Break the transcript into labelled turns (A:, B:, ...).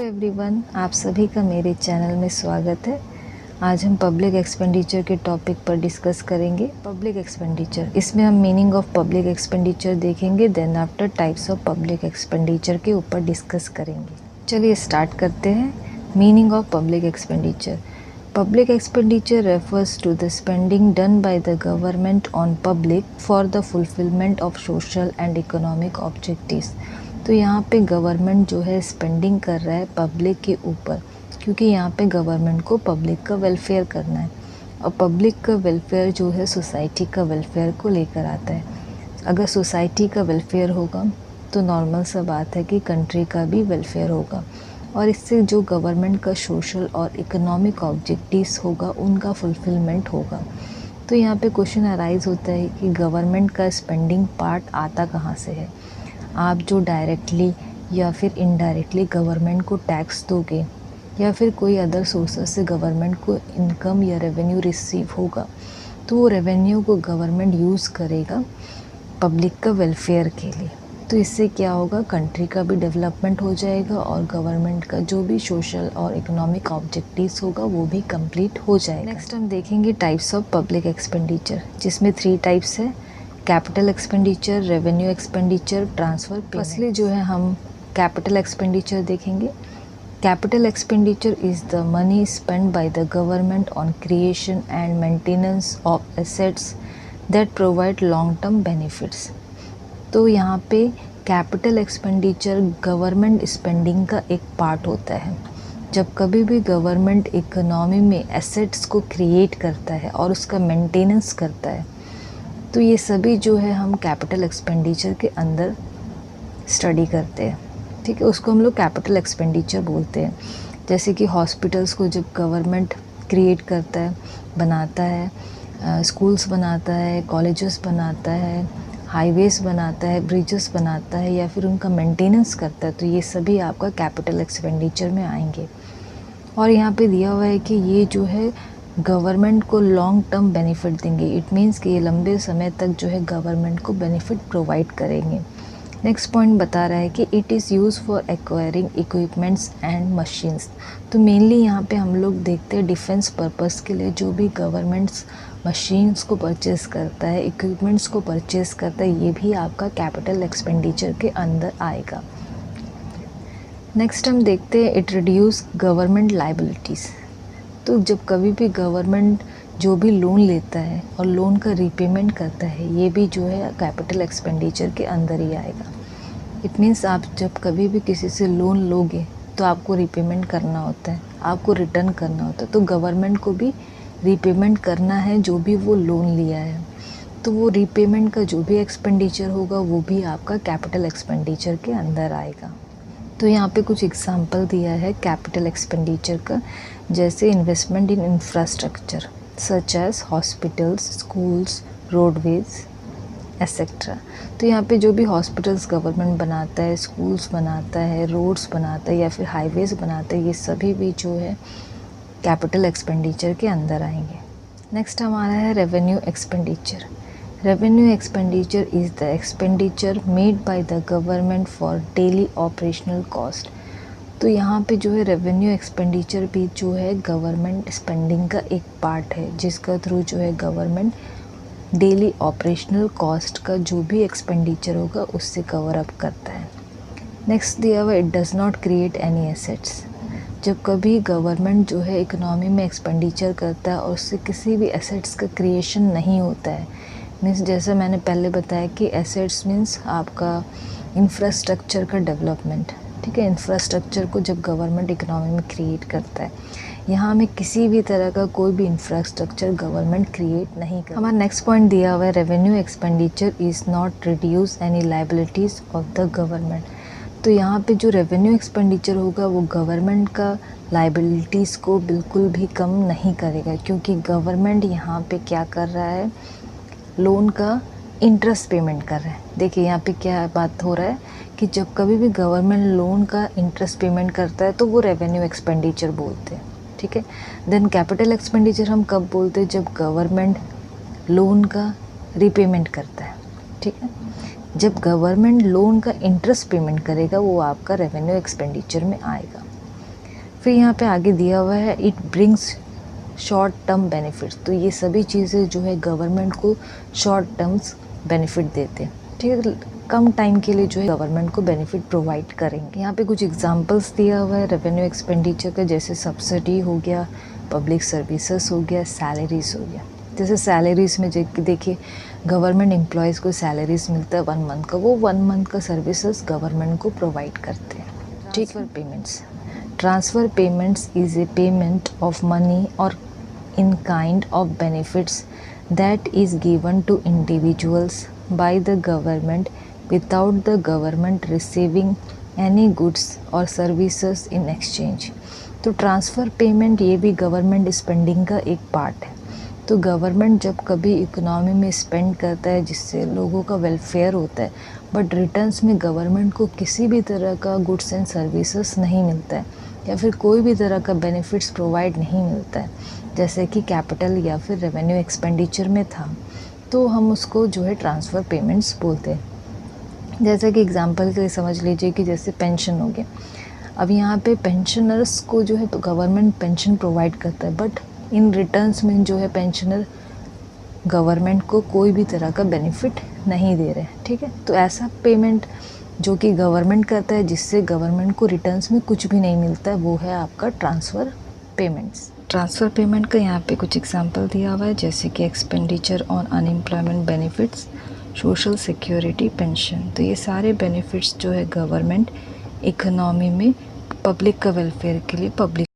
A: Everyone, आप सभी का मेरे चैनल में स्वागत है। आज हम पब्लिक एक्सपेंडिचर के टॉपिक पर डिस्कस करेंगे। पब्लिक एक्सपेंडिचर, इसमें हम मीनिंग ऑफ पब्लिक एक्सपेंडिचर देखेंगे, then after types of public expenditure के ऊपर डिस्कस करेंगे। चलिए स्टार्ट करते हैं। Meaning of public expenditure. Public expenditure refers to the spending done by the government on public for the fulfillment of social and economic objectives। तो यहाँ पे government जो है स्पेंडिंग कर रहा है पब्लिक के ऊपर, क्योंकि यहाँ पे गवर्नमेंट को पब्लिक का वेलफेयर करना है और पब्लिक का वेलफेयर जो है सोसाइटी का वेलफेयर को लेकर आता है। अगर सोसाइटी का वेलफेयर होगा तो नॉर्मल सा बात है कि कंट्री का भी वेलफेयर होगा और इससे जो गवर्नमेंट का सोशल और इकोनॉमिक ऑब्जेक्टिव्स होगा उनका फुलफिलमेंट होगा। तो यहाँ पे क्वेश्चन अराइज होता है कि गवर्नमेंट का स्पेंडिंग पार्ट आता कहाँ से है। आप जो डायरेक्टली या फिर इनडायरेक्टली गवर्नमेंट को टैक्स दोगे या फिर कोई अदर सोर्सेस से गवर्नमेंट को इनकम या रेवेन्यू रिसीव होगा, तो वो रेवेन्यू को गवर्नमेंट यूज़ करेगा पब्लिक का वेलफेयर के लिए। तो इससे क्या होगा, कंट्री का भी डेवलपमेंट हो जाएगा और गवर्नमेंट का जो भी सोशल और इकोनॉमिक ऑब्जेक्टिव्स होगा वो भी कंप्लीट हो जाएगा। नेक्स्ट हम देखेंगे टाइप्स ऑफ पब्लिक एक्सपेंडिचर, जिसमें 3 टाइप्स है: capital expenditure, revenue expenditure, transfer. Firstly जो है हम कैपिटल एक्सपेंडिचर देखेंगे। Capital expenditure is the money spend by the government on creation and maintenance of assets that provide long term benefits. तो यहाँ पे capital expenditure government spending का एक part होता है। जब कभी भी गवर्नमेंट इकोनॉमी में एसेट्स को क्रिएट करता है और उसका मेंटेनेंस करता है, तो ये सभी जो है हम कैपिटल एक्सपेंडिचर के अंदर स्टडी करते हैं। ठीक है, उसको हम लोग कैपिटल एक्सपेंडिचर बोलते हैं। जैसे कि हॉस्पिटल्स को जब गवर्नमेंट क्रिएट करता है, बनाता है, स्कूल्स बनाता है, कॉलेजेस बनाता है, हाईवेज़ बनाता है, ब्रिजेस बनाता है या फिर उनका मेंटेनेंस करता है, तो ये सभी आपका कैपिटल एक्सपेंडिचर में आएंगे। और यहाँ पे दिया हुआ है कि ये जो है गवर्नमेंट को लॉन्ग टर्म बेनिफिट देंगे। इट मीन्स कि ये लंबे समय तक जो है गवर्नमेंट को बेनिफिट प्रोवाइड करेंगे। नेक्स्ट पॉइंट बता रहा है कि it is use for acquiring equipments and machines. तो मेनली यहाँ पे हम लोग देखते हैं डिफेंस पर्पस के लिए जो भी गवर्नमेंट्स मशीन्स को परचेज़ करता है, इक्विपमेंट्स को परचेज़ करता है, ये भी आपका कैपिटल एक्सपेंडिचर के अंदर आएगा। नेक्स्ट हम देखते हैं इट रिड्यूस गवर्नमेंट लायबिलिटीज़। तो जब कभी भी गवर्नमेंट जो भी लोन लेता है और लोन का रीपेमेंट करता है, ये भी जो है कैपिटल एक्सपेंडिचर के अंदर ही आएगा। इट मीन्स आप जब कभी भी किसी से लोन लोगे तो आपको रीपेमेंट करना होता है, आपको रिटर्न करना होता है। तो गवर्नमेंट को भी रीपेमेंट करना है जो भी वो लोन लिया है, तो वो रीपेमेंट का जो भी एक्सपेंडिचर होगा वो भी आपका कैपिटल एक्सपेंडिचर के अंदर आएगा। तो यहाँ पे कुछ एग्जांपल दिया है कैपिटल एक्सपेंडिचर का, जैसे investment in infrastructure such as hospitals, schools, roadways etcetera. तो यहाँ पे जो भी हॉस्पिटल्स गवर्नमेंट बनाता है, स्कूल्स बनाता है, रोड्स बनाता है या फिर हाईवेज़ बनाता है, ये सभी भी जो है कैपिटल एक्सपेंडिचर के अंदर आएंगे। नेक्स्ट हमारा है revenue expenditure. Revenue expenditure is the expenditure made by the government for daily operational cost. तो यहाँ पे जो है रेवेन्यू एक्सपेंडिचर भी जो है गवर्नमेंट स्पेंडिंग का एक पार्ट है, जिसका थ्रू जो है गवर्नमेंट डेली ऑपरेशनल कॉस्ट का जो भी एक्सपेंडिचर होगा उससे कवर अप करता है। नेक्स्ट दिया हुआ it does not create any assets. जब कभी गवर्नमेंट जो है इकोनॉमी में एक्सपेंडिचर करता है और उससे किसी भी एसेट्स का क्रिएशन नहीं होता है, मीन्स जैसे मैंने पहले बताया कि एसेट्स मीन्स आपका इंफ्रास्ट्रक्चर का डेवलपमेंट। ठीक है, इंफ्रास्ट्रक्चर को जब गवर्नमेंट इकोनॉमी में क्रिएट करता है, यहाँ में किसी भी तरह का कोई भी इंफ्रास्ट्रक्चर गवर्नमेंट क्रिएट नहीं करता। हमारा नेक्स्ट पॉइंट दिया हुआ है revenue expenditure is not reduce any liabilities of the government. तो यहाँ पे जो रेवेन्यू एक्सपेंडिचर होगा वो गवर्नमेंट का लायबिलिटीज़ को बिल्कुल भी कम नहीं करेगा, क्योंकि गवर्नमेंट यहाँ पे क्या कर रहा है, लोन का इंटरेस्ट पेमेंट कर रहा है। देखिए यहाँ पे क्या बात हो रहा है कि जब कभी भी गवर्नमेंट लोन का इंटरेस्ट पेमेंट करता है तो वो रेवेन्यू एक्सपेंडिचर बोलते हैं। ठीक है, देन कैपिटल एक्सपेंडिचर हम कब बोलते हैं, जब गवर्नमेंट लोन का रीपेमेंट करता है। ठीक है, जब गवर्नमेंट लोन का इंटरेस्ट पेमेंट करेगा वो आपका रेवेन्यू एक्सपेंडिचर में आएगा। फिर यहाँ पे आगे दिया हुआ है it brings short term benefits. तो ये सभी चीज़ें जो है गवर्नमेंट को शॉर्ट टर्म्स बेनिफिट देते हैं, ठीक है, कम टाइम के लिए जो है गवर्नमेंट को बेनिफिट प्रोवाइड करेंगे। यहाँ पे कुछ एग्जांपल्स दिया हुआ है रेवेन्यू एक्सपेंडिचर का, जैसे सब्सिडी हो गया, पब्लिक सर्विसेज हो गया, सैलरीज हो गया। जैसे सैलरीज में देखिए गवर्नमेंट एम्प्लॉयज़ को सैलरीज मिलता है 1 मंथ का, वो 1 मंथ का सर्विसेज गवर्नमेंट को प्रोवाइड करते हैं। ठीक है, payments, transfer payments is a payment of money और in kind of benefits that is given to individuals by the government without the government receiving any goods or services in exchange। तो transfer payment ये भी government spending का एक part है। तो government जब कभी इकोनॉमी में स्पेंड करता है जिससे लोगों का वेलफेयर होता है, बट रिटर्न्स में गवर्नमेंट को किसी भी तरह का गुड्स एंड सर्विसेज नहीं मिलता है या फिर कोई भी तरह का बेनिफिट्स प्रोवाइड नहीं मिलता है, जैसे कि कैपिटल या फिर रेवेन्यू एक्सपेंडिचर में था, तो हम उसको जो है ट्रांसफ़र पेमेंट्स बोलते हैं। जैसे कि एग्जांपल के लिए समझ लीजिए कि जैसे पेंशन हो गया, अब यहाँ पे पेंशनर्स को जो है तो गवर्नमेंट पेंशन प्रोवाइड करता है, बट इन रिटर्न्स में जो है पेंशनर गवर्नमेंट को कोई भी तरह का बेनिफिट नहीं दे रहे हैं, ठीक है। तो ऐसा पेमेंट जो कि गवर्नमेंट करता है जिससे गवर्नमेंट को रिटर्न्स में कुछ भी नहीं मिलता है, वो है आपका ट्रांसफ़र पेमेंट्स। ट्रांसफ़र पेमेंट का यहाँ पे कुछ एग्जांपल दिया हुआ है, जैसे कि expenditure on unemployment benefits, social security, pension. तो ये सारे बेनिफिट्स जो है गवर्नमेंट इकोनॉमी में पब्लिक का वेलफेयर के लिए पब्लिक